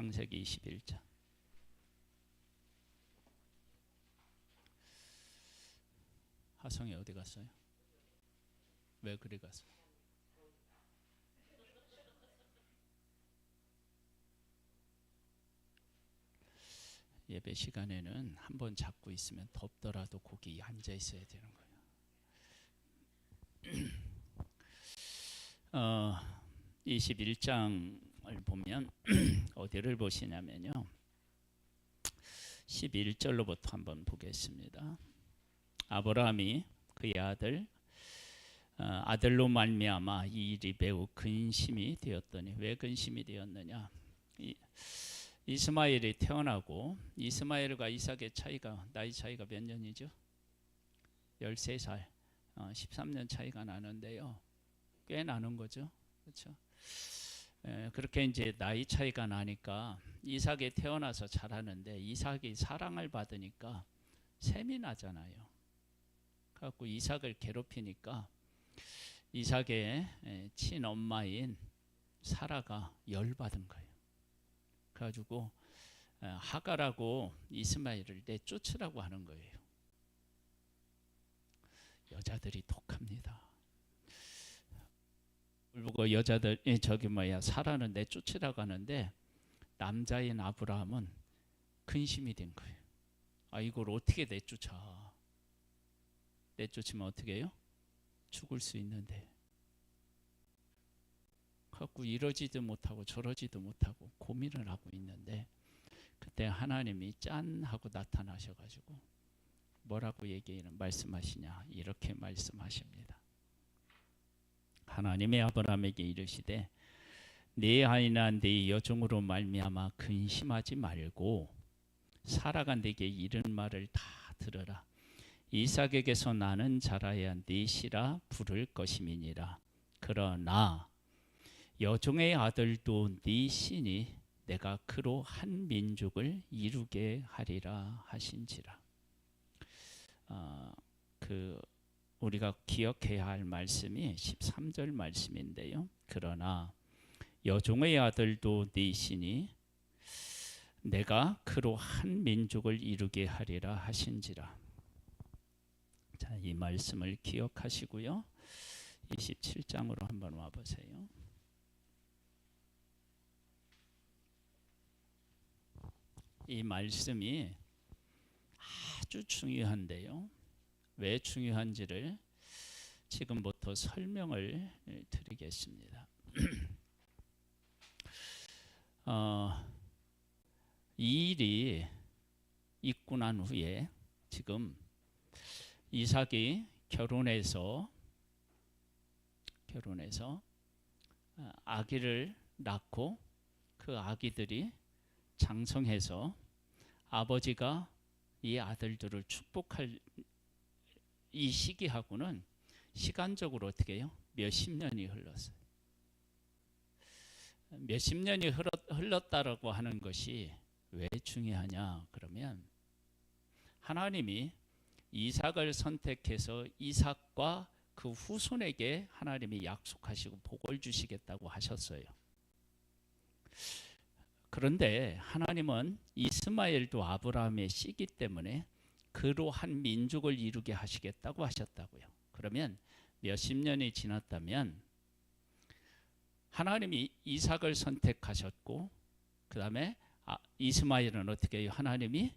창세기 21장. 하성이 어디 갔어요? 왜 그리 갔어요? 예배 시간에는 한번 잡고 있으면 덥더라도 거기 앉아 있어야 되는 거예요. 21장을 보면 어디를 보시냐면요, 11절로부터 한번 보겠습니다. 아브라함이 그의 아들로 말미암아 이 일이 매우 근심이 되었더니, 왜 근심이 되었느냐? 이스마엘이 태어나고 이스마엘과 이삭의 나이 차이가 몇 년이죠? 13살, 13년 차이가 나는데요, 꽤 나는 거죠, 그렇죠? 그렇게 이제 나이 차이가 나니까 이삭이 태어나서 자라는데, 이삭이 사랑을 받으니까 셈이 나잖아요. 그래갖고 이삭을 괴롭히니까 이삭의 친엄마인 사라가 열받은 거예요. 그래가지고 하갈하고 이스마엘을 내쫓으라고 하는 거예요. 여자들이 독합니다. 그리고 사라는 내쫓으라고 하는데, 남자인 아브라함은 근심이 된 거예요. 이걸 어떻게 내쫓으면 어떻게 해요? 죽을 수 있는데. 갖고 이러지도 못하고 저러지도 못하고 고민을 하고 있는데, 그때 하나님이 짠 하고 나타나셔가지고 뭐라고 말씀하시냐, 이렇게 말씀하십니다. 하나님이 아브라함에게 이르시되, 네 아이나 네 여종으로 말미암아 근심하지 말고 사라가 네게 이른 말을 다 들으라. 이삭에게서 나는 자라야 네 씨라 부를 것임이니라. 그러나 여종의 아들도 네 씨니 내가 그로 한 민족을 이루게 하리라 하신지라. 우리가 기억해야 할 말씀이 13절 말씀인데요, 그러나 여종의 아들도 네 씨니 내가 그로 한 민족을 이루게 하리라 하신지라. 자, 이 말씀을 기억하시고요, 27장으로 한번 와보세요. 이 말씀이 아주 중요한데요, 왜 중요한지를 지금부터 설명을 드리겠습니다. 이 일이 있고 난 후에 지금 이삭이 결혼해서 아기를 낳고, 그 아기들이 장성해서 아버지가 이 아들들을 축복할 이 시기하고는 시간적으로 어떻게 해요? 몇십 년이 흘렀어요. 몇십 년이 흘렀다라고 하는 것이 왜 중요하냐? 그러면 하나님이 이삭을 선택해서 이삭과 그 후손에게 하나님이 약속하시고 복을 주시겠다고 하셨어요. 그런데 하나님은 이스마엘도 아브라함의 씨기 때문에 그로 한 민족을 이루게 하시겠다고 하셨다고요. 그러면 몇십 년이 지났다면 하나님이 이삭을 선택하셨고, 그 다음에 이스마엘은 어떻게 해요? 하나님이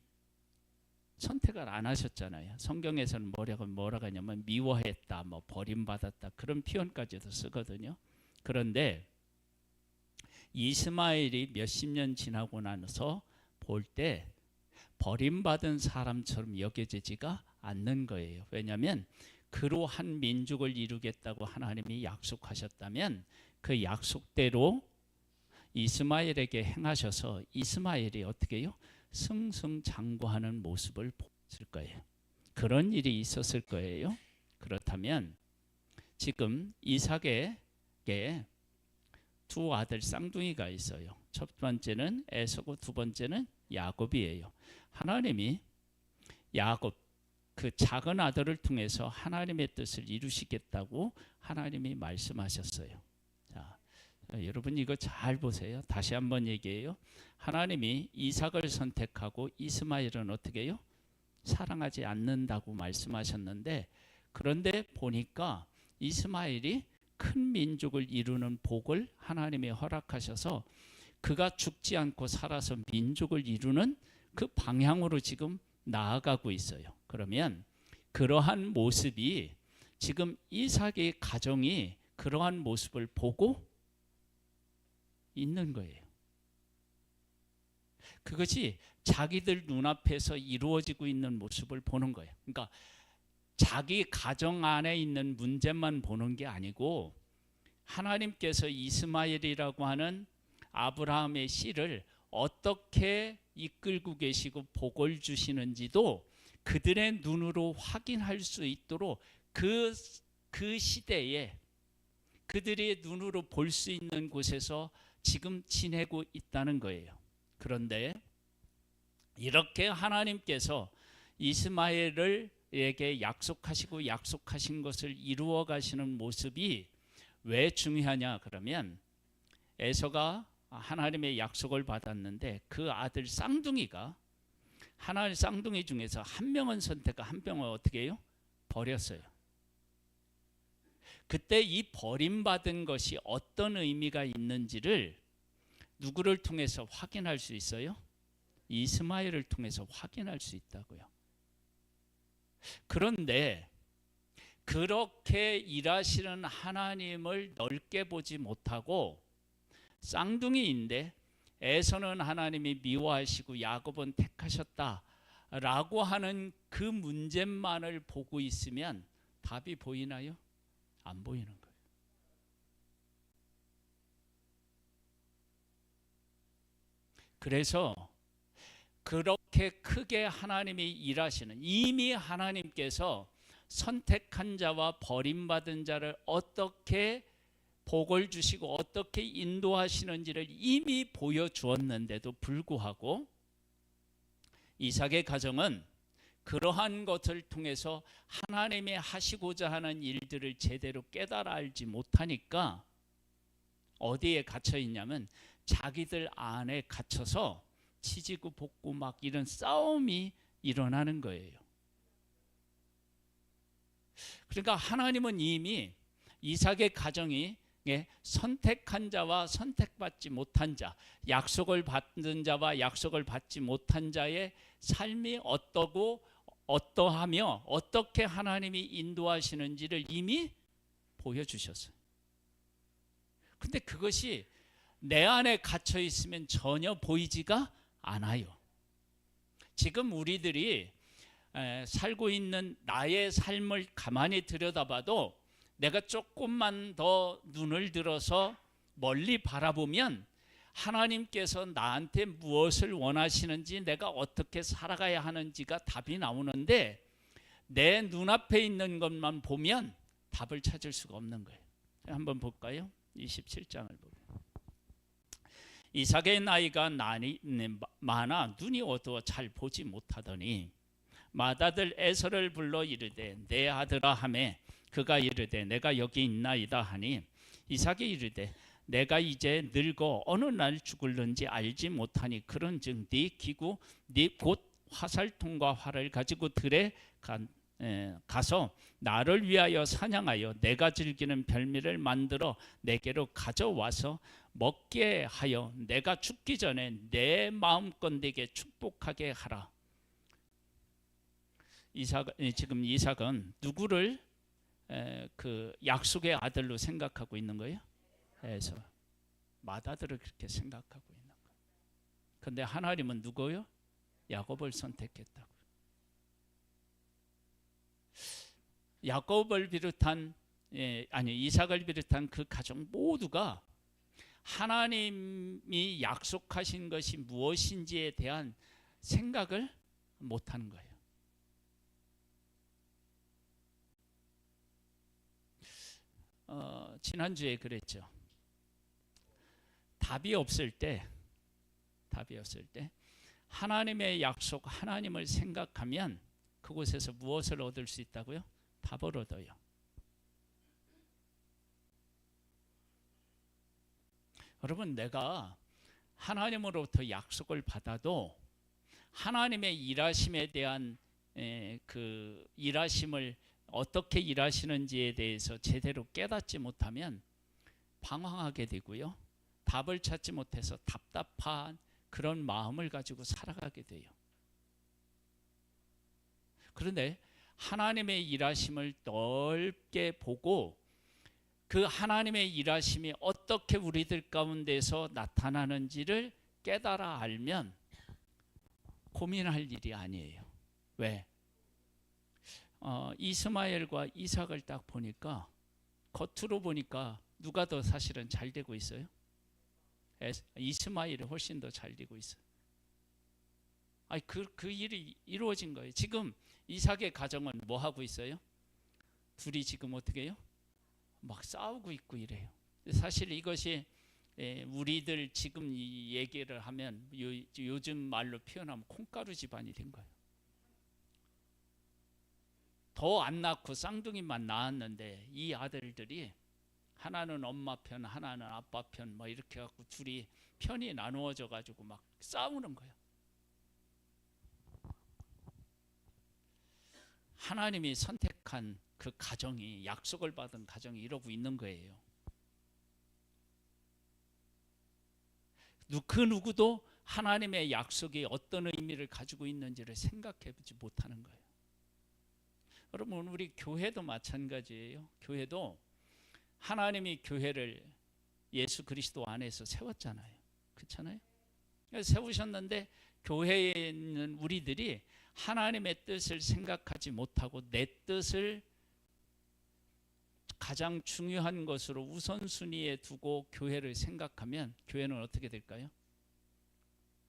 선택을 안 하셨잖아요. 성경에서는 뭐라고 하냐면 미워했다, 버림받았다, 그런 표현까지도 쓰거든요. 그런데 이스마엘이 몇십 년 지나고 나서 볼 때 버림받은 사람처럼 여겨지지가 않는 거예요. 왜냐하면 그로 한 민족을 이루겠다고 하나님이 약속하셨다면 그 약속대로 이스마엘에게 행하셔서 이스마엘이 어떻게 해요? 승승장구하는 모습을 보였을 거예요. 그런 일이 있었을 거예요. 그렇다면 지금 이삭에게 두 아들 쌍둥이가 있어요. 첫 번째는 에서고 두 번째는 야곱이에요. 하나님이 야곱, 그 작은 아들을 통해서 하나님의 뜻을 이루시겠다고 하나님이 말씀하셨어요. 자, 여러분 이거 잘 보세요. 다시 한번 얘기해요. 하나님이 이삭을 선택하고 이스마엘은 어떻게 해요? 사랑하지 않는다고 말씀하셨는데, 그런데 보니까 이스마엘이 큰 민족을 이루는 복을 하나님이 허락하셔서 그가 죽지 않고 살아서 민족을 이루는 그 방향으로 지금 나아가고 있어요. 그러면 그러한 모습이 지금 이삭의 가정이 그러한 모습을 보고 있는 거예요. 그것이 자기들 눈앞에서 이루어지고 있는 모습을 보는 거예요. 그러니까 자기 가정 안에 있는 문제만 보는 게 아니고 하나님께서 이스마엘이라고 하는 아브라함의 씨를 어떻게 이끌고 계시고 복을 주시는지도 그들의 눈으로 확인할 수 있도록 그 시대에 그들의 눈으로 볼 수 있는 곳에서 지금 지내고 있다는 거예요. 그런데 이렇게 하나님께서 이스마엘에게 약속하신 것을 이루어 가시는 모습이 왜 중요하냐 그러면, 에서가 하나님의 약속을 받았는데 그 아들 쌍둥이가 하나의 쌍둥이 중에서 한 명은 선택하고 한 명은 어떻게 해요? 버렸어요. 그때 이 버림받은 것이 어떤 의미가 있는지를 누구를 통해서 확인할 수 있어요? 이스마엘을 통해서 확인할 수 있다고요. 그런데 그렇게 일하시는 하나님을 넓게 보지 못하고 쌍둥이인데 에서는 하나님이 미워하시고 야곱은 택하셨다라고 하는 그 문제만을 보고 있으면 답이 보이나요? 안 보이는 거예요. 그래서 그렇게 크게 하나님이 일하시는, 이미 하나님께서 선택한 자와 버림받은 자를 어떻게 복을 주시고 어떻게 인도하시는지를 이미 보여주었는데도 불구하고 이삭의 가정은 그러한 것을 통해서 하나님이 하시고자 하는 일들을 제대로 깨달아 알지 못하니까 어디에 갇혀 있냐면 자기들 안에 갇혀서 치지고 볶고 막 이런 싸움이 일어나는 거예요. 그러니까 하나님은 이미 이삭의 가정이 선택한 자와 선택받지 못한 자, 약속을 받는 자와 약속을 받지 못한 자의 삶이 어떠고 어떠하며 어떻게 하나님이 인도하시는지를 이미 보여주셨어요. 근데 그것이 내 안에 갇혀 있으면 전혀 보이지가 않아요. 지금 우리들이 살고 있는 나의 삶을 가만히 들여다봐도 내가 조금만 더 눈을 들어서 멀리 바라보면 하나님께서 나한테 무엇을 원하시는지, 내가 어떻게 살아가야 하는지가 답이 나오는데 내 눈앞에 있는 것만 보면 답을 찾을 수가 없는 거예요. 한번 볼까요? 27장을 보면 이삭의 나이가 많아 눈이 어두워 잘 보지 못하더니 맏아들 에서를 불러 이르되 내 아들아 하매 그가 이르되 내가 여기 있나이다 하니 이삭이 이르되 내가 이제 늙어 어느 날 죽을는지 알지 못하니 그런즉 네 기구 네 곧 화살통과 활을 가지고 들에 가서 나를 위하여 사냥하여 내가 즐기는 별미를 만들어 내게로 가져와서 먹게 하여 내가 죽기 전에 내 마음껏 내게 축복하게 하라. 지금 이삭은 누구를 그 약속의 아들로 생각하고 있는 거예요? 에서. 맏아들을 그렇게 생각하고 있는 거예요. 그런데 하나님은 누구요? 야곱을 선택했다고. 야곱을 비롯한 이삭을 비롯한 그 가족 모두가 하나님이 약속하신 것이 무엇인지에 대한 생각을 못하는 거예요. 지난주에 그랬죠. 답이 없을 때 하나님의 약속, 하나님을 생각하면 그곳에서 무엇을 얻을 수 있다고요? 답을 얻어요. 여러분, 내가 하나님으로부터 약속을 받아도 하나님의 일하심에 대한 그 일하심을 어떻게 일하시는지에 대해서 제대로 깨닫지 못하면 방황하게 되고요. 답을 찾지 못해서 답답한 그런 마음을 가지고 살아가게 돼요. 그런데 하나님의 일하심을 넓게 보고 그 하나님의 일하심이 어떻게 우리들 가운데서 나타나는지를 깨달아 알면 고민할 일이 아니에요. 왜? 이스마엘과 이삭을 딱 보니까 겉으로 보니까 누가 더 사실은 잘 되고 있어요? 이스마엘이 훨씬 더 잘 되고 있어요. 그 일이 이루어진 거예요. 지금 이삭의 가정은 뭐 하고 있어요? 둘이 지금 어떻게 해요? 막 싸우고 있고 이래요. 사실 이것이 우리들 지금 이 얘기를 하면 요즘 말로 표현하면 콩가루 집안이 된 거예요. 더 안 낳고 쌍둥이만 낳았는데 이 아들들이 하나는 엄마 편, 하나는 아빠 편, 뭐 이렇게 갖고 둘이 편이 나누어져 가지고 막 싸우는 거예요. 하나님이 선택한 그 가정이, 약속을 받은 가정이 이러고 있는 거예요. 그 누구도 하나님의 약속이 어떤 의미를 가지고 있는지를 생각해 보지 못하는 거예요. 여러분, 우리 교회도 마찬가지예요. 교회도 하나님이 교회를 예수 그리스도 안에서 세웠잖아요. 그렇잖아요? 세우셨는데 교회에 있는 우리들이 하나님의 뜻을 생각하지 못하고 내 뜻을 가장 중요한 것으로 우선순위에 두고 교회를 생각하면 교회는 어떻게 될까요?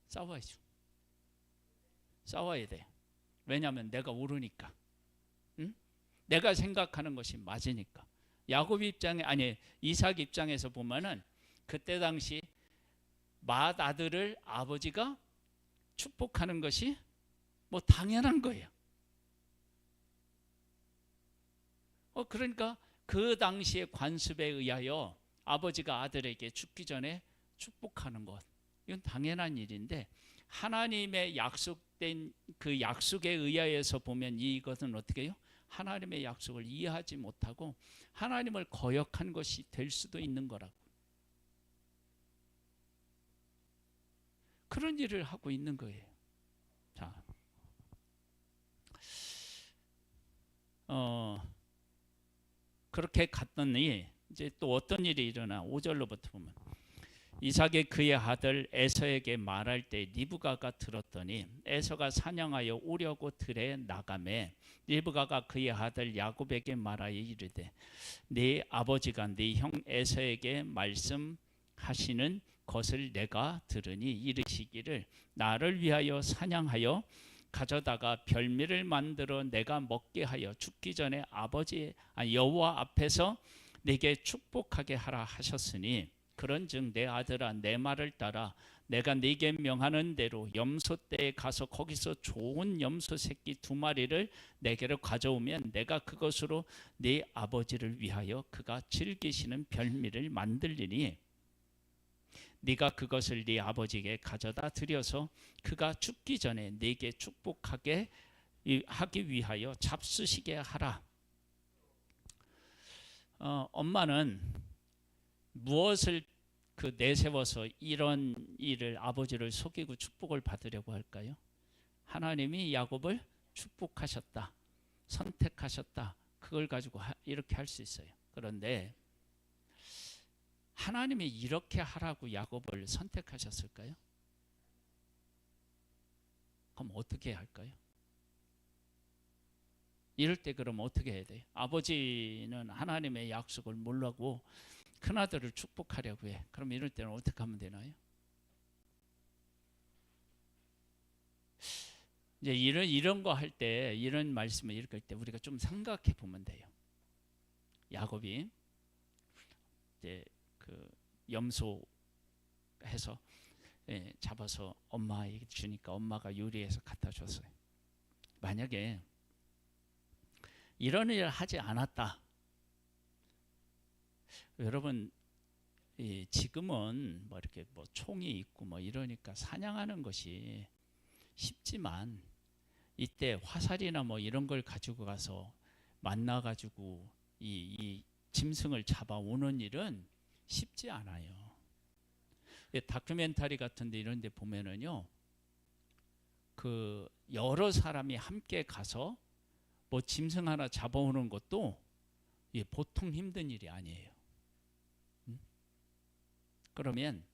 싸워야죠. 싸워야 돼. 왜냐하면 내가 옳으니까. 응? 내가 생각하는 것이 맞으니까. 야곱 입장에, 아니 이삭 입장에서 보면은 그때 당시 맏아들을 아버지가 축복하는 것이 뭐 당연한 거예요. 그러니까 그 당시의 관습에 의하여 아버지가 아들에게 죽기 전에 축복하는 것, 이건 당연한 일인데 하나님의 약속된 그 약속에 의하여서 보면 이것은 어떻게 해요? 하나님의 약속을 이해하지 못하고 하나님을 거역한 것이 될 수도 있는 거라고. 그런 일을 하고 있는 거예요. 자, 그렇게 갔더니 이제 또 어떤 일이 일어나. 5절로부터 보면 이삭이 그의 아들 에서에게 말할 때 리브가가 들었더니 에서가 사냥하여 오려고 들에 나가매 리브가가 그의 아들 야곱에게 말하여 이르되 네 아버지가 네 형 에서에게 말씀하시는 것을 내가 들으니 이르시기를 나를 위하여 사냥하여 가져다가 별미를 만들어 내가 먹게 하여 죽기 전에 여호와 앞에서 내게 축복하게 하라 하셨으니 그런즉 내 아들아 내 말을 따라 내가 네게 명하는 대로 염소떼에 가서 거기서 좋은 염소 새끼 2마리를 내게로 가져오면 내가 그것으로 네 아버지를 위하여 그가 즐기시는 별미를 만들리니 네가 그것을 네 아버지에게 가져다 드려서 그가 죽기 전에 네게 축복하게 하기 위하여 잡수시게 하라. 엄마는 무엇을 내세워서 이런 일을 아버지를 속이고 축복을 받으려고 할까요? 하나님이 야곱을 축복하셨다, 선택하셨다, 그걸 가지고 이렇게 할 수 있어요. 그런데 하나님이 이렇게 하라고 야곱을 선택하셨을까요? 그럼 어떻게 할까요? 이럴 때 그럼 어떻게 해야 돼요? 아버지는 하나님의 약속을 몰라고 큰아들을 축복하려고 해. 그럼 이럴 때는 어떻게 하면 되나요? 이제 이런 거 할 때, 이런 말씀을 읽을 때 우리가 좀 생각해 보면 돼요. 야곱이 이제 그 염소 해서 잡아서 엄마에게 주니까 엄마가 요리해서 갖다 줬어요. 만약에 이런 일을 하지 않았다, 여러분 지금은 뭐 이렇게 뭐 총이 있고 뭐 이러니까 사냥하는 것이 쉽지만 이때 화살이나 뭐 이런 걸 가지고 가서 만나 가지고 이 짐승을 잡아오는 일은 쉽지 않아요. 다큐멘터리 같은데 이런 데 보면은요, 그 여러 사람이 함께 가서 뭐 짐승 하나 잡아오는 것도 보통 힘든 일이 아니에요. 그러면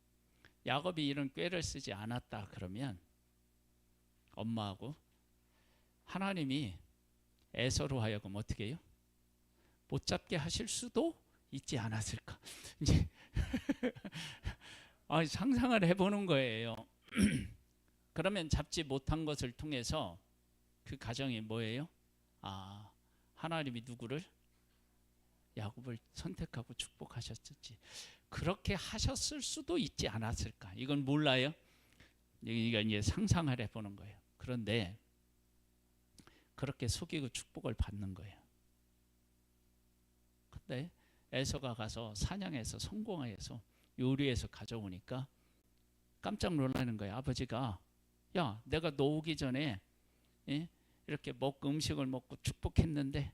야곱이 이런 꾀를 쓰지 않았다 그러면 엄마하고 하나님이 에서로 하여금 어떻게 해요? 못 잡게 하실 수도 있지 않았을까? 이제 상상을 해보는 거예요. 그러면 잡지 못한 것을 통해서 그 가정이 뭐예요? 하나님이 누구를? 야곱을 선택하고 축복하셨지. 그렇게 하셨을 수도 있지 않았을까? 이건 몰라요. 이건 이제 상상을 해보는 거예요. 그런데 그렇게 속이고 축복을 받는 거예요. 근데 에서가 가서 사냥해서 성공해서 요리해서 가져오니까 깜짝 놀라는 거예요. 아버지가 야, 내가 너 오기 전에 이렇게 음식을 먹고 축복했는데,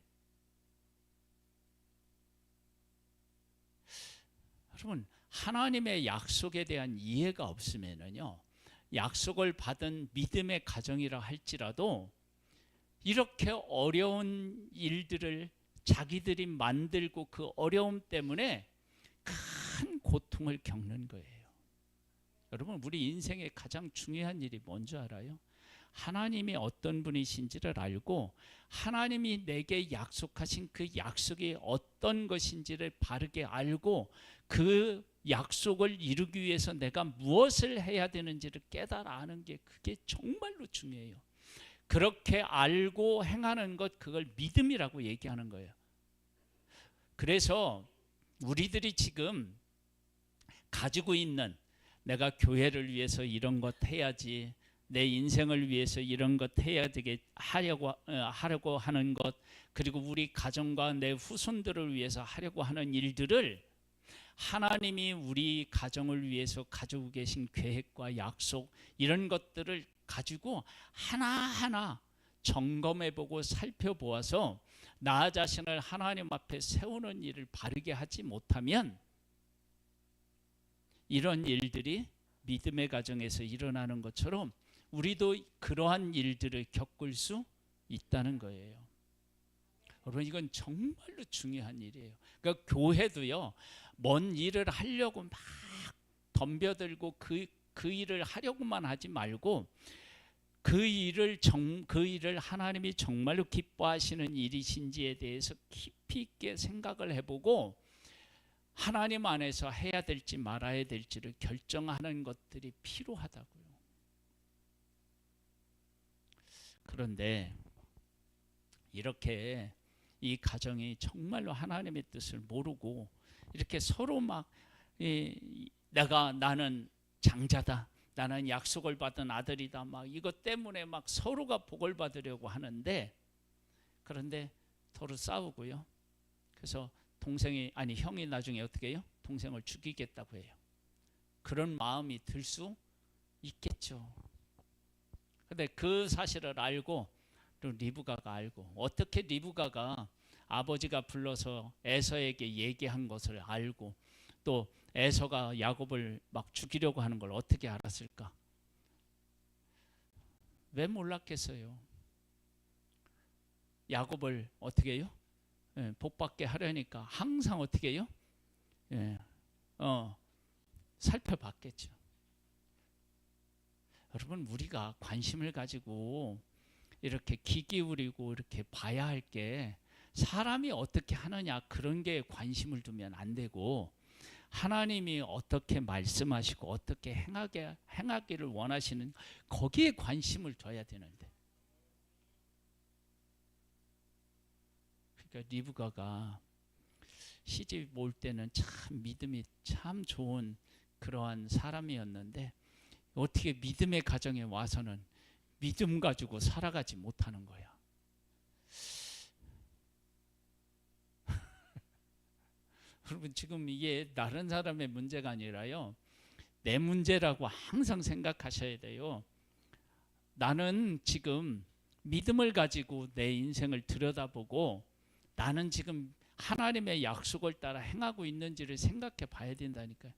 여러분 하나님의 약속에 대한 이해가 없으면요, 약속을 받은 믿음의 가정이라 할지라도 이렇게 어려운 일들을 자기들이 만들고 그 어려움 때문에 큰 고통을 겪는 거예요. 여러분 우리 인생의 가장 중요한 일이 뭔지 알아요? 하나님이 어떤 분이신지를 알고 하나님이 내게 약속하신 그 약속이 어떤 것인지를 바르게 알고 그 약속을 이루기 위해서 내가 무엇을 해야 되는지를 깨달아 아는 게 그게 정말로 중요해요. 그렇게 알고 행하는 것, 그걸 믿음이라고 얘기하는 거예요. 그래서 우리들이 지금 가지고 있는 내가 교회를 위해서 이런 것 해야지, 내 인생을 위해서 이런 것 해야 되게 하려고 하는 것, 그리고 우리 가정과 내 후손들을 위해서 하려고 하는 일들을 하나님이 우리 가정을 위해서 가지고 계신 계획과 약속, 이런 것들을 가지고 하나하나 점검해보고 살펴보아서 나 자신을 하나님 앞에 세우는 일을 바르게 하지 못하면 이런 일들이 믿음의 가정에서 일어나는 것처럼 우리도 그러한 일들을 겪을 수 있다는 거예요. 여러분 이건 정말로 중요한 일이에요. 그러니까 교회도요, 뭔 일을 하려고 막 덤벼들고 그 일을 하려고만 하지 말고 그 일을 하나님이 정말로 기뻐하시는 일이신지에 대해서 깊이 있게 생각을 해보고 하나님 안에서 해야 될지 말아야 될지를 결정하는 것들이 필요하다고요. 그런데 이렇게 이 가정이 정말로 하나님의 뜻을 모르고 이렇게 서로 막 나는 장자다, 나는 약속을 받은 아들이다, 막 이것 때문에 막 서로가 복을 받으려고 하는데, 그런데 서로 싸우고요. 그래서 형이 나중에 어떻게 해요? 동생을 죽이겠다고 해요. 그런 마음이 들 수 있겠죠. 근데 그 사실을 알고 또 리브가가 알고, 어떻게 리브가가 아버지가 불러서 에서에게 얘기한 것을 알고 또 에서가 야곱을 막 죽이려고 하는 걸 어떻게 알았을까? 왜 몰랐겠어요? 야곱을 어떻게 해요? 복받게 하려니까 항상 어떻게 해요? 살펴봤겠죠. 여러분 우리가 관심을 가지고 이렇게 귀 기울이고 이렇게 봐야 할 게 사람이 어떻게 하느냐 그런 게 관심을 두면 안 되고, 하나님이 어떻게 말씀하시고 어떻게 행하기를 원하시는 거기에 관심을 둬야 되는데, 그러니까 리브가가 시집 올 때는 참 믿음이 참 좋은 그러한 사람이었는데 어떻게 믿음의 가정에 와서는 믿음 가지고 살아가지 못하는 거야. 여러분 지금 이게 다른 사람의 문제가 아니라요, 내 문제라고 항상 생각하셔야 돼요. 나는 지금 믿음을 가지고 내 인생을 들여다보고 나는 지금 하나님의 약속을 따라 행하고 있는지를 생각해 봐야 된다니까요.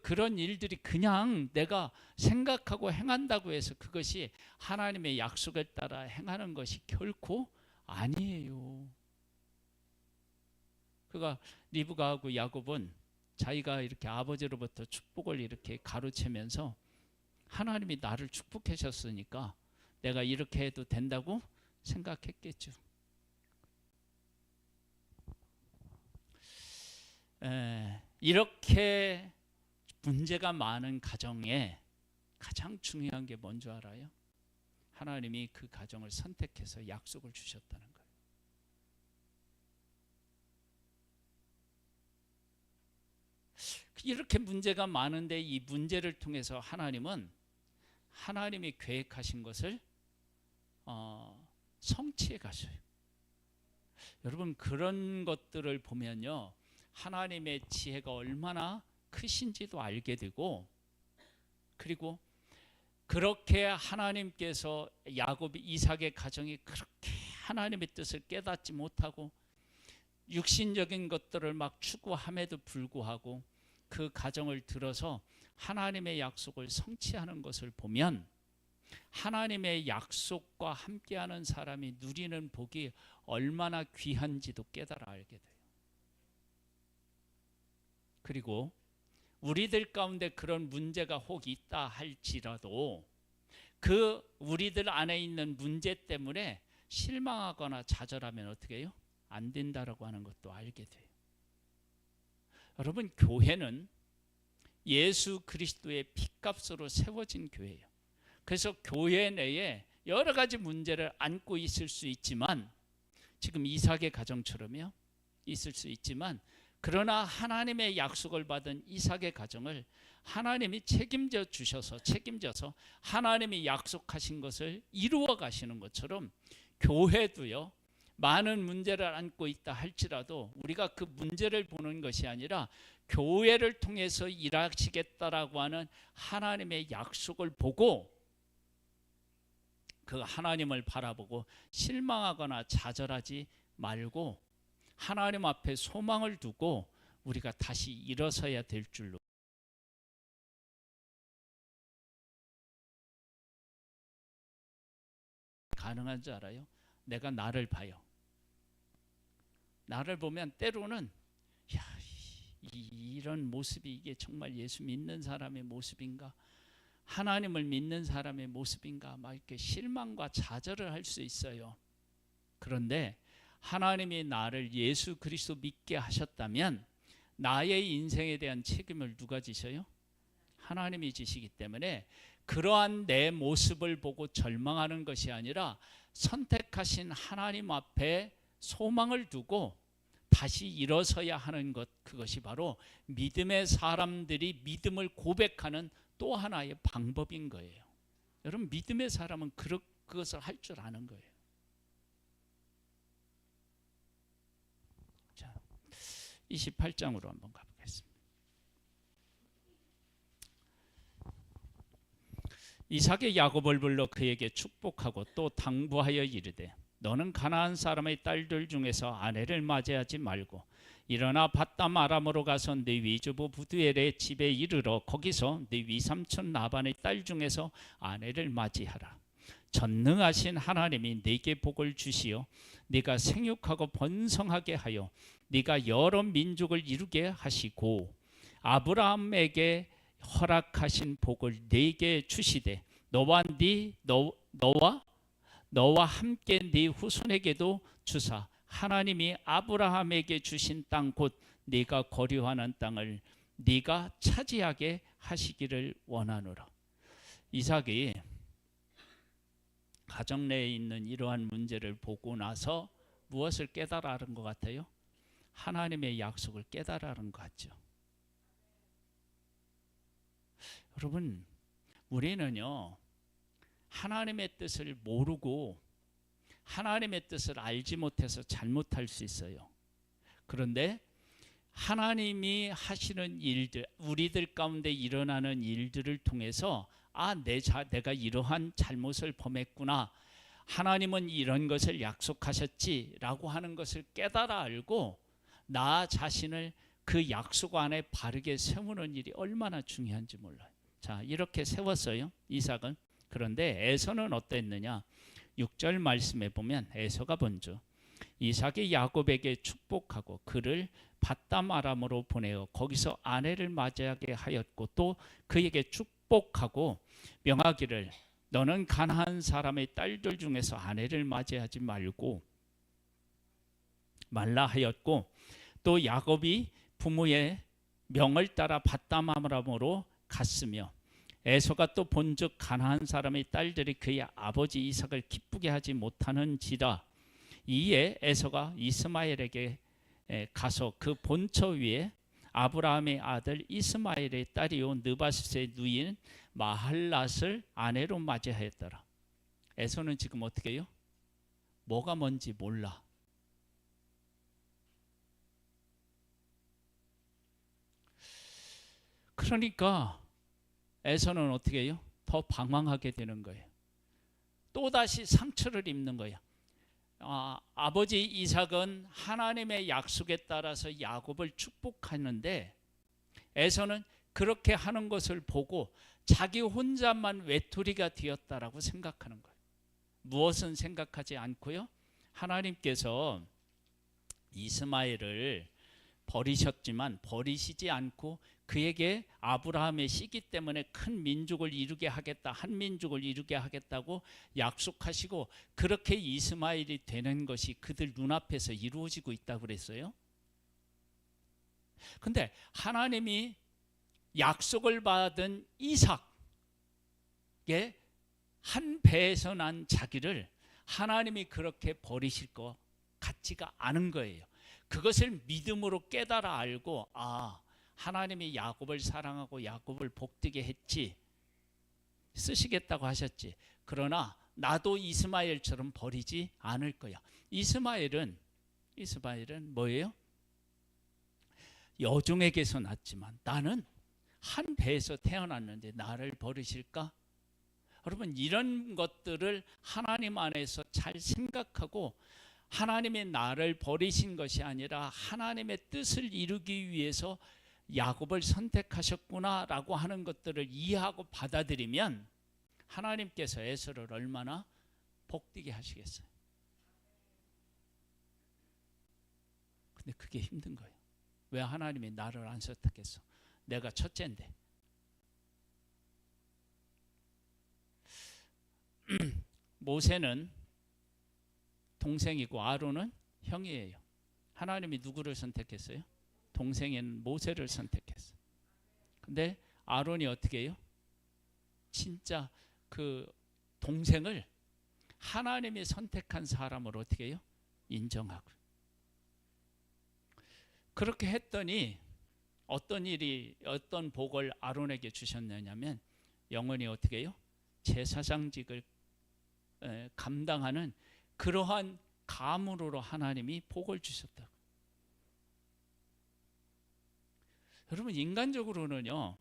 그런 일들이 그냥 내가 생각하고 행한다고 해서 그것이 하나님의 약속을 따라 행하는 것이 결코 아니에요. 그러니까 리브가하고 야곱은 자기가 이렇게 아버지로부터 축복을 이렇게 가로채면서 하나님이 나를 축복하셨으니까 내가 이렇게 해도 된다고 생각했겠죠. 이렇게 문제가 많은 가정에 가장 중요한 게 뭔지 알아요? 하나님이 그 가정을 선택해서 약속을 주셨다는 거예요. 이렇게 문제가 많은데 이 문제를 통해서 하나님은 하나님이 계획하신 것을 성취해 가셔요. 여러분 그런 것들을 보면요, 하나님의 지혜가 얼마나 크신지도 알게 되고, 그리고 그렇게 하나님께서 야곱 이삭의 가정이 그렇게 하나님의 뜻을 깨닫지 못하고 육신적인 것들을 막 추구함에도 불구하고 그 가정을 들어서 하나님의 약속을 성취하는 것을 보면 하나님의 약속과 함께하는 사람이 누리는 복이 얼마나 귀한지도 깨달아 알게 돼요. 그리고 우리들 가운데 그런 문제가 혹 있다 할지라도 그 우리들 안에 있는 문제 때문에 실망하거나 좌절하면 어떻게 해요? 안 된다라고 하는 것도 알게 돼요. 여러분 교회는 예수 그리스도의 피값으로 세워진 교회예요. 그래서 교회 내에 여러 가지 문제를 안고 있을 수 있지만, 지금 이삭의 가정처럼요 있을 수 있지만, 그러나 하나님의 약속을 받은 이삭의 가정을 하나님이 책임져서 하나님이 약속하신 것을 이루어 가시는 것처럼 교회도요, 많은 문제를 안고 있다 할지라도 우리가 그 문제를 보는 것이 아니라 교회를 통해서 일하시겠다라고 하는 하나님의 약속을 보고 그 하나님을 바라보고 실망하거나 좌절하지 말고 하나님 앞에 소망을 두고 우리가 다시 일어서야 될 줄로. 가능한 줄 알아요? 내가 나를 봐요. 나를 보면 때로는 이런 모습이 이게 정말 예수 믿는 사람의 모습인가? 하나님을 믿는 사람의 모습인가? 막 이렇게 실망과 좌절을 할 수 있어요. 그런데 하나님이 나를 예수 그리스도 믿게 하셨다면 나의 인생에 대한 책임을 누가 지셔요? 하나님이 지시기 때문에 그러한 내 모습을 보고 절망하는 것이 아니라 선택하신 하나님 앞에 소망을 두고 다시 일어서야 하는 것, 그것이 바로 믿음의 사람들이 믿음을 고백하는 또 하나의 방법인 거예요. 여러분 믿음의 사람은 그것을 할 줄 아는 거예요. 자, 28장으로 한번 가보겠습니다. 이삭이 야곱을 불러 그에게 축복하고 또 당부하여 이르되 너는 가나안 사람의 딸들 중에서 아내를 맞이하지 말고 일어나 밧담 아람으로 가서 네 위주부 부두엘의 집에 이르러 거기서 네 위삼촌 라반의 딸 중에서 아내를 맞이하라. 전능하신 하나님이 네게 복을 주시어 네가 생육하고 번성하게 하여 네가 여러 민족을 이루게 하시고 아브라함에게 허락하신 복을 네게 주시되 너와 함께 네 후손에게도 주사 하나님이 아브라함에게 주신 땅 곧 네가 거류하는 땅을 네가 차지하게 하시기를 원하노라. 이삭이 가정 내에 있는 이러한 문제를 보고 나서 무엇을 깨달아 하는 것 같아요? 하나님의 약속을 깨달아 하는 것 같죠. 여러분 우리는요 하나님의 뜻을 모르고 하나님의 뜻을 알지 못해서 잘못할 수 있어요. 그런데 하나님이 하시는 일들, 우리들 가운데 일어나는 일들을 통해서 내가 이러한 잘못을 범했구나, 하나님은 이런 것을 약속하셨지라고 하는 것을 깨달아 알고 나 자신을 그 약속 안에 바르게 세우는 일이 얼마나 중요한지 몰라요. 자, 이렇게 세웠어요, 이삭은. 그런데 에서는 어땠느냐? 6절 말씀에 보면 에서가 먼저 이삭이 야곱에게 축복하고 그를 밧담 아람으로 보내어 거기서 아내를 맞이하게 하였고, 또 그에게 축복하고 명하기를 너는 가나안 사람의 딸들 중에서 아내를 맞이하지 말라 하였고, 또 야곱이 부모의 명을 따라 밧담 아람으로 갔으며 에서가 또 본즉 가나안 사람의 딸들이 그의 아버지 이삭을 기쁘게 하지 못하는지라. 이에 에서가 이스마엘에게 가서 그 본처 위에 아브라함의 아들 이스마엘의 딸이요 느바셋의 누이인 마할랏을 아내로 맞이하였더라. 에서는 지금 어떻게 해요? 뭐가 뭔지 몰라. 그러니까 에서는 어떻게 해요? 더 방황하게 되는 거예요. 또다시 상처를 입는 거예요. 아버지 이삭은 하나님의 약속에 따라서 야곱을 축복하는데 에서는 그렇게 하는 것을 보고 자기 혼자만 외톨이가 되었다라고 생각하는 거예요. 무엇은 생각하지 않고요, 하나님께서 이스마엘을 버리셨지만 버리시지 않고 그에게 아브라함의 씨기 때문에 큰 민족을 이루게 하겠다, 한 민족을 이루게 하겠다고 약속하시고, 그렇게 이스마엘이 되는 것이 그들 눈앞에서 이루어지고 있다고 그랬어요. 근데 하나님이 약속을 받은 이삭의 한 배에서 난 자기를 하나님이 그렇게 버리실 것 같지가 않은 거예요. 그것을 믿음으로 깨달아 알고 하나님이 야곱을 사랑하고 야곱을 복되게 했지, 쓰시겠다고 하셨지. 그러나 나도 이스마엘처럼 버리지 않을 거야. 이스마엘은 뭐예요? 여종에게서 났지만 나는 한 배에서 태어났는데 나를 버리실까? 여러분, 이런 것들을 하나님 안에서 잘 생각하고 하나님이 나를 버리신 것이 아니라 하나님의 뜻을 이루기 위해서 야곱을 선택하셨구나라고 하는 것들을 이해하고 받아들이면 하나님께서 에서를 얼마나 복되게 하시겠어요. 근데 그게 힘든 거예요. 왜 하나님이 나를 안 선택했어? 내가 첫째인데. 모세는 동생이고 아론은 형이에요. 하나님이 누구를 선택했어요? 동생인 모세를 선택했어요. 근데 아론이 어떻게 해요? 진짜 그 동생을 하나님이 선택한 사람으로 어떻게 해요? 인정하고. 그렇게 했더니 어떤 복을 아론에게 주셨느냐면 영원히 어떻게 해요? 제사장직을 감당하는 그러한 가문으로 하나님이 복을 주셨다. 여러분, 인간적으로는요,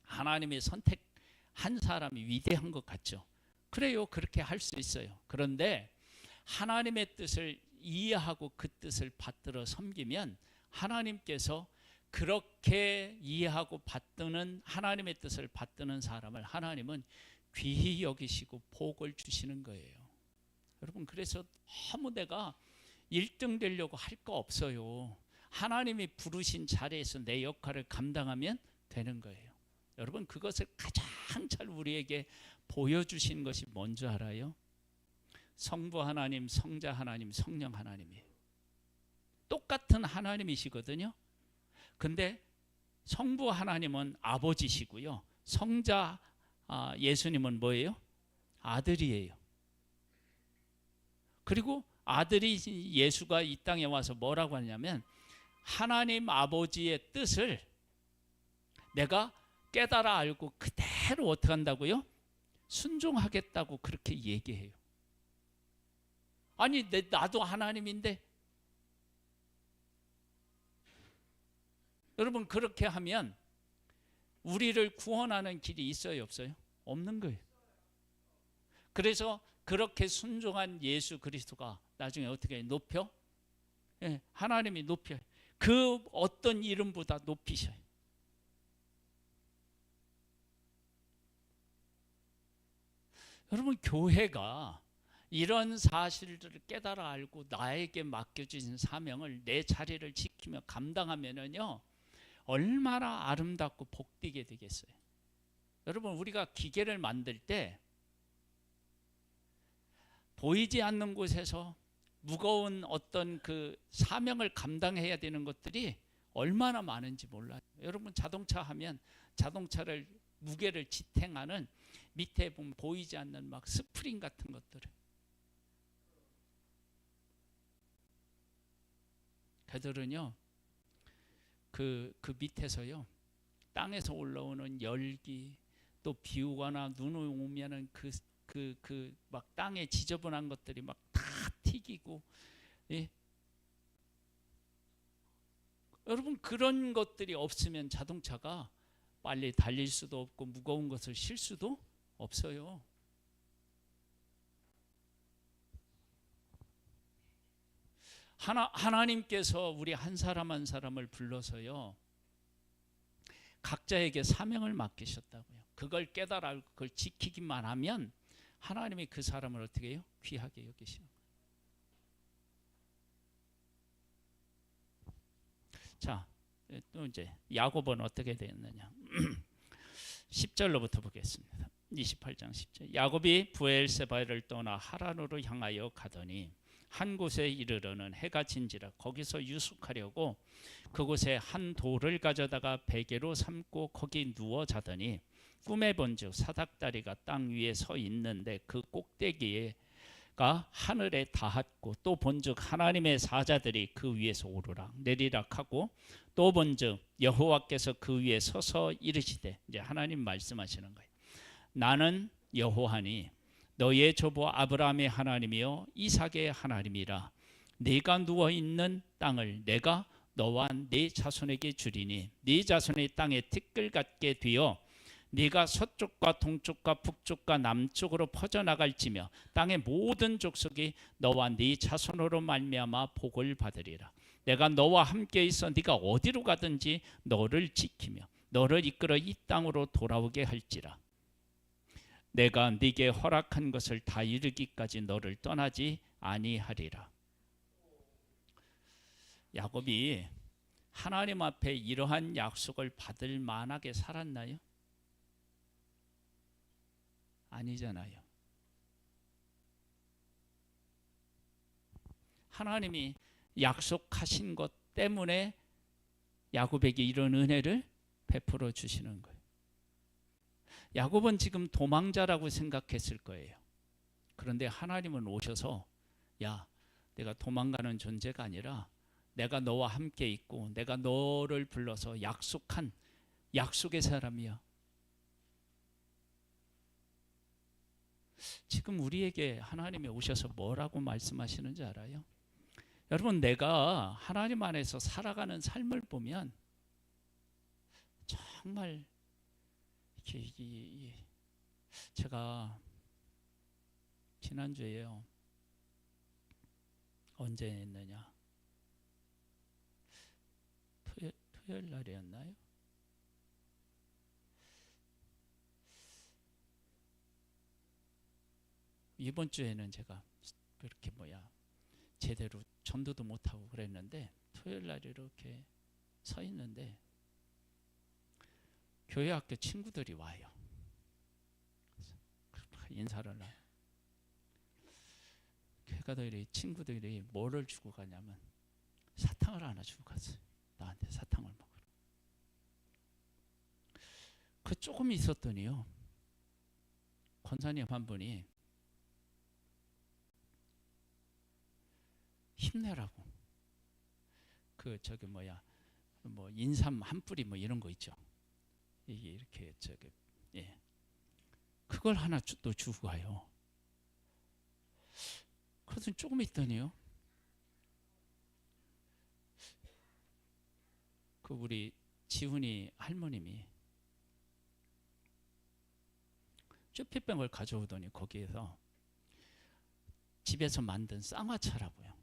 하나님이 선택한 사람이 위대한 것 같죠. 그래요, 그렇게 할 수 있어요. 그런데 하나님의 뜻을 이해하고 그 뜻을 받들어 섬기면 하나님께서 그렇게 이해하고 받드는 하나님의 뜻을 받드는 사람을 하나님은 귀히 여기시고 복을 주시는 거예요. 여러분, 그래서 아무 내가 1등 되려고 할 거 없어요. 하나님이 부르신 자리에서 내 역할을 감당하면 되는 거예요. 여러분, 그것을 가장 잘 우리에게 보여주신 것이 뭔지 알아요? 성부 하나님, 성자 하나님, 성령 하나님이에요. 똑같은 하나님이시거든요. 근데 성부 하나님은 아버지시고요, 성자 예수님은 뭐예요? 아들이에요. 그리고 아들이 예수가 이 땅에 와서 뭐라고 하냐면 하나님 아버지의 뜻을 내가 깨달아 알고 그대로 어떻게 한다고요? 순종하겠다고 그렇게 얘기해요. 아니 나도 하나님인데 여러분 그렇게 하면 우리를 구원하는 길이 있어요, 없어요? 없는 거예요. 그래서 그렇게 순종한 예수 그리스도가 나중에 어떻게 높여? 예, 하나님이 높여요. 그 어떤 이름보다 높이셔요. 여러분 교회가 이런 사실들을 깨달아 알고 나에게 맡겨진 사명을 내 자리를 지키며 감당하면은요 얼마나 아름답고 복되게 되겠어요. 여러분 우리가 기계를 만들 때 보이지 않는 곳에서 무거운 어떤 그 사명을 감당해야 되는 것들이 얼마나 많은지 몰라요. 여러분 자동차 하면 자동차를 무게를 지탱하는 밑에 보면 보이지 않는 막 스프링 같은 것들을 그들은요 그 밑에서요 땅에서 올라오는 열기 또 비 오거나 눈 오면은 막 땅에 지저분한 것들이 막 다 튀기고 예? 여러분 그런 것들이 없으면 자동차가 빨리 달릴 수도 없고 무거운 것을 실 수도 없어요. 하나님께서 우리 한 사람 한 사람을 불러서요 각자에게 사명을 맡기셨다고요. 그걸 깨달아 그걸 지키기만 하면 하나님이 그 사람을 어떻게 해요? 귀하게 여기시는 거예요. 자, 또 이제 야곱은 어떻게 되었느냐? 10절로부터 보겠습니다. 28장 10절. 야곱이 브엘세바를 떠나 하란으로 향하여 가더니 한 곳에 이르러는 해가 진지라 거기서 유숙하려고 그곳에 한 돌을 가져다가 베개로 삼고 거기 누워 자더니 꿈에 본즉 사닥다리가 땅 위에 서 있는데 그 꼭대기가 하늘에 닿았고 또 본즉 하나님의 사자들이 그 위에서 오르락 내리락 하고 또 본즉 여호와께서 그 위에 서서 이르시되 이제 하나님 말씀하시는 거예요. 나는 여호와니 너의 조부 아브라함의 하나님이요 이삭의 하나님이라. 네가 누워 있는 땅을 내가 너와 네 자손에게 주리니 네 자손의 땅에 티끌 같게 되어 네가 서쪽과 동쪽과 북쪽과 남쪽으로 퍼져나갈지며 땅의 모든 족속이 너와 네 자손으로 말미암아 복을 받으리라. 내가 너와 함께 있어 네가 어디로 가든지 너를 지키며 너를 이끌어 이 땅으로 돌아오게 할지라. 내가 네게 허락한 것을 다 이루기까지 너를 떠나지 아니하리라. 야곱이 하나님 앞에 이러한 약속을 받을 만하게 살았나요? 아니잖아요. 하나님이 약속하신 것 때문에 야곱에게 이런 은혜를 베풀어 주시는 거예요. 야곱은 지금 도망자라고 생각했을 거예요. 그런데 하나님은 오셔서 야, 내가 도망가는 존재가 아니라 내가 너와 함께 있고 내가 너를 불러서 약속한 약속의 사람이야. 지금 우리에게 하나님이 오셔서 뭐라고 말씀하시는지 알아요? 여러분, 내가 하나님 안에서 살아가는 삶을 보면 정말 이렇게 제가 지난주에요. 언제 했느냐? 토요일 날이었나요? 이번 주에는 제가 그렇게 제대로 전도도 못하고 그랬는데 토요일 날 이렇게 서 있는데 교회 학교 친구들이 와요. 인사를 해요. 교회가들이 친구들이 뭐를 주고 가냐면 사탕을 하나 주고 갔어요. 나한테 사탕을 먹으라. 그 조금 있었더니요. 권사님 한 분이 힘내라고 인삼 한 뿌리 이런 거 있죠. 이게 이렇게 그걸 하나 또 주고 가요. 그러더니 조금 있더니요. 우리 지훈이 할머님이 쭈피병을 가져오더니 거기에서 집에서 만든 쌍화차라고요.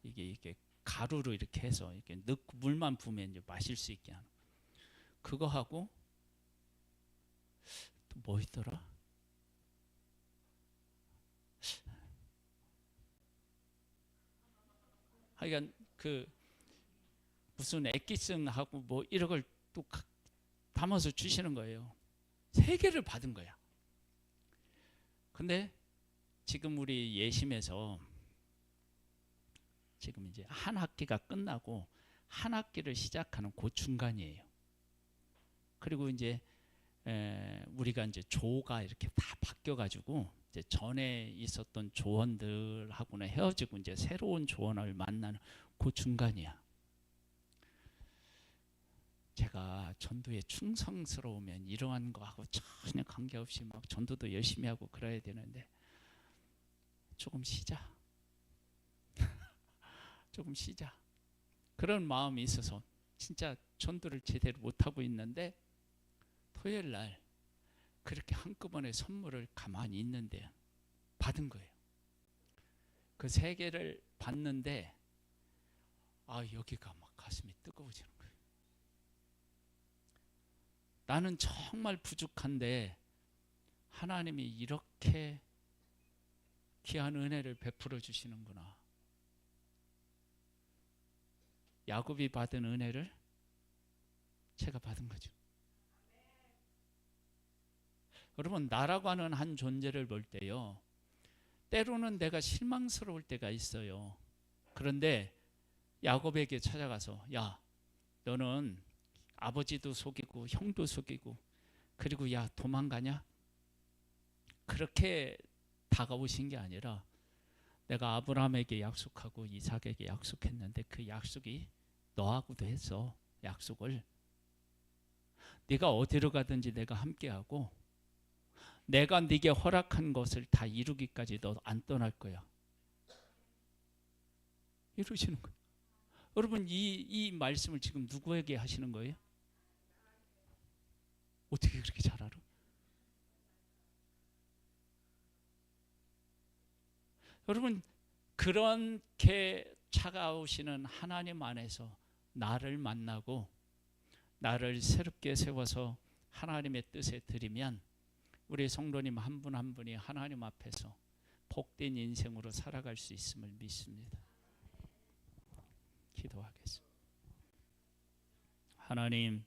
이게 가루로 이렇게 해서 이렇게 넣고 물만 부으면 이제 마실 수 있게 하는 그거 하고 또 뭐 있더라? 하여간 그 무슨 액기스하고 뭐 이런 걸 또 담아서 주시는 거예요. 3개를 받은 거야. 근데 지금 우리 예심에서 지금 이제 한 학기가 끝나고 한 학기를 시작하는 그 중간이에요. 그리고 이제 우리가 이제 조가 이렇게 다 바뀌어가지고 이제 전에 있었던 조원들하고는 헤어지고 이제 새로운 조원을 만나는 그 중간이야. 제가 전도에 충성스러우면 이러한 거하고 전혀 관계없이 막 전도도 열심히 하고 그래야 되는데 조금 쉬자. 조금 쉬자. 그런 마음이 있어서 진짜 전도를 제대로 못하고 있는데 토요일 날 그렇게 한꺼번에 선물을 가만히 있는데 받은 거예요. 그 3개를 받는데 여기가 막 가슴이 뜨거워지는 거예요. 나는 정말 부족한데 하나님이 이렇게 귀한 은혜를 베풀어 주시는구나. 야곱이 받은 은혜를 제가 받은 거죠. 여러분, 나라고 하는 한 존재를 볼 때요, 때로는 내가 실망스러울 때가 있어요. 그런데 야곱에게 찾아가서 야, 너는 아버지도 속이고 형도 속이고 그리고 야 도망가냐? 그렇게 다가오신 게 아니라 내가 아브라함에게 약속하고 이삭에게 약속했는데 그 약속이 너하고도 했어. 약속을 네가 어디로 가든지 내가 함께하고 내가 네게 허락한 것을 다 이루기까지 너 안 떠날 거야. 이러시는 거예요. 여러분, 이 말씀을 지금 누구에게 하시는 거예요? 어떻게 그렇게 잘 알아? 여러분, 그렇게 차가우시는 하나님 안에서 나를 만나고 나를 새롭게 세워서 하나님의 뜻에 드리면 우리 성도님 한 분 한 분이 하나님 앞에서 복된 인생으로 살아갈 수 있음을 믿습니다. 기도하겠습니다. 하나님,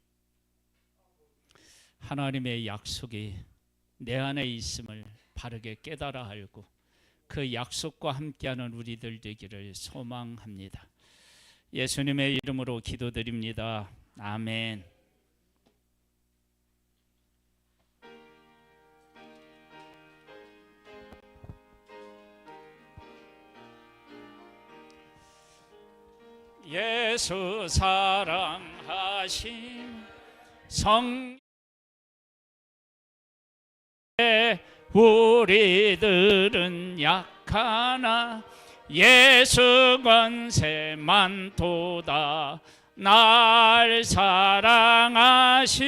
하나님의 약속이 내 안에 있음을 바르게 깨달아 알고 그 약속과 함께하는 우리들 되기를 소망합니다. 예수님의 이름으로 기도드립니다. 아멘. 예수 사랑하신 성 우리들은 약하나 예수 권세만 도다 날 사랑하신